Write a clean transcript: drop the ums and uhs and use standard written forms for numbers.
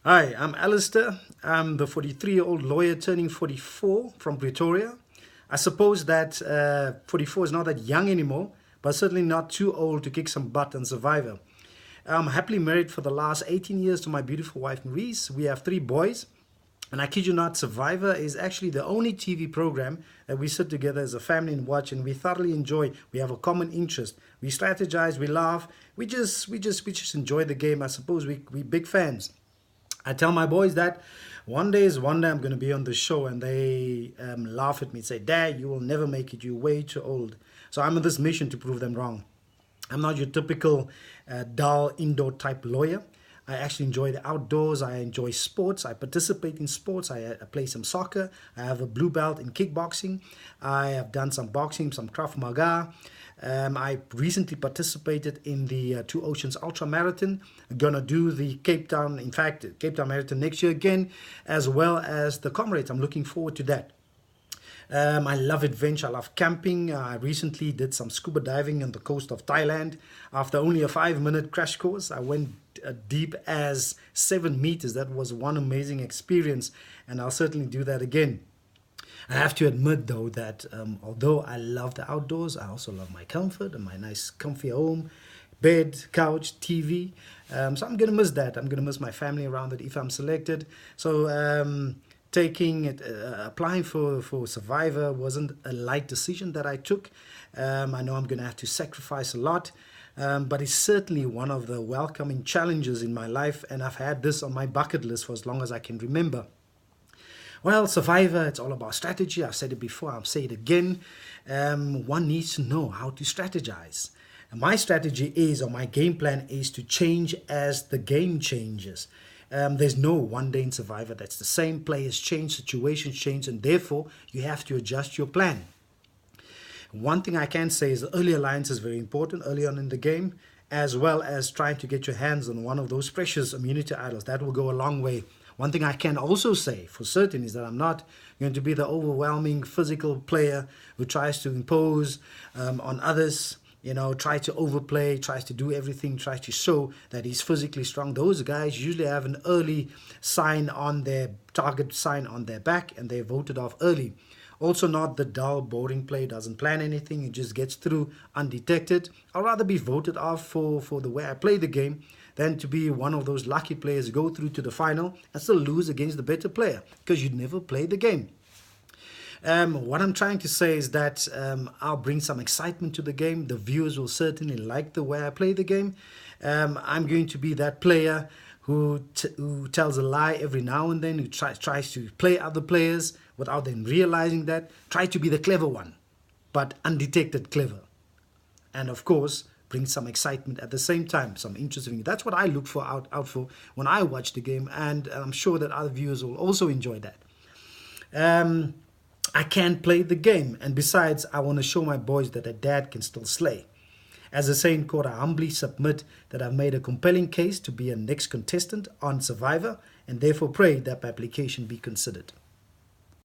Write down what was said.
Hi, I'm Alistair. I'm the 43-year-old lawyer turning 44 from Pretoria. I suppose that 44 is not that young anymore, but certainly not too old to kick some butt and Survivor. I'm happily married for the last 18 years to my beautiful wife Maurice. We have three boys. And I kid you not, Survivor is actually the only TV program that we sit together as a family and watch, and we thoroughly enjoy. We have a common interest. We strategize, we laugh, we just enjoy the game. I suppose we big fans. I tell my boys that one day is one day I'm going to be on the show, and they laugh at me and say, "Dad, you will never make it. You're way too old." So I'm on this mission to prove them wrong. I'm not your typical dull indoor type lawyer. I actually enjoy the outdoors. I enjoy sports. I participate in sports. I play some soccer. I have a blue belt in kickboxing. I have done some boxing, some Krav Maga. I recently participated in the Two Oceans Ultra Marathon. I'm gonna do the Cape Town, in fact, Cape Town Marathon next year again, as well as the Comrades. I'm looking forward to that. I love adventure. I love camping. I recently did some scuba diving on the coast of Thailand. After only a 5-minute crash course, I went deep as 7 meters. That was one amazing experience, and I'll certainly do that again. I have to admit, though, that although I love the outdoors, I also love my comfort and my nice, comfy home, bed, couch, TV. So I'm gonna miss that. I'm gonna miss my family around it if I'm selected. So taking it, applying for Survivor wasn't a light decision that I took. I know I'm gonna have to sacrifice a lot. But it's certainly one of the welcoming challenges in my life, and I've had this on my bucket list for as long as I can remember. Well, Survivor, it's all about strategy. I've said it before, I'll say it again. One needs to know how to strategize. And my strategy is, or my game plan is to change as the game changes. There's no one day in Survivor that's the same. Players change, situations change, and therefore you have to adjust your plan. One thing I can say is the early alliance is very important early on in the game, as well as trying to get your hands on one of those precious immunity idols. That will go a long way. One thing I can also say for certain is that I'm not going to be the overwhelming physical player who tries to impose on others, try to overplay, tries to do everything, tries to show that he's physically strong. Those guys usually have an early sign on their target sign on their back, and they're voted off early. Also, not the dull, boring player, doesn't plan anything, he just gets through undetected. I'd rather be voted off for the way I play the game than to be one of those lucky players who go through to the final and still lose against the better player because you never play the game. What I'm trying to say is that I'll bring some excitement to the game. The viewers will certainly like the way I play the game. I'm going to be that player who tells a lie every now and then, who tries to play other players without them realizing that. Try to be the clever one, but undetected clever. And of course, bring some excitement at the same time, some interesting. That's what I look for out for when I watch the game, and I'm sure that other viewers will also enjoy that. I can play the game, and besides, I want to show my boys that a dad can still slay. As a saying court, I humbly submit that I've made a compelling case to be a next contestant on Survivor, and therefore pray that my application be considered.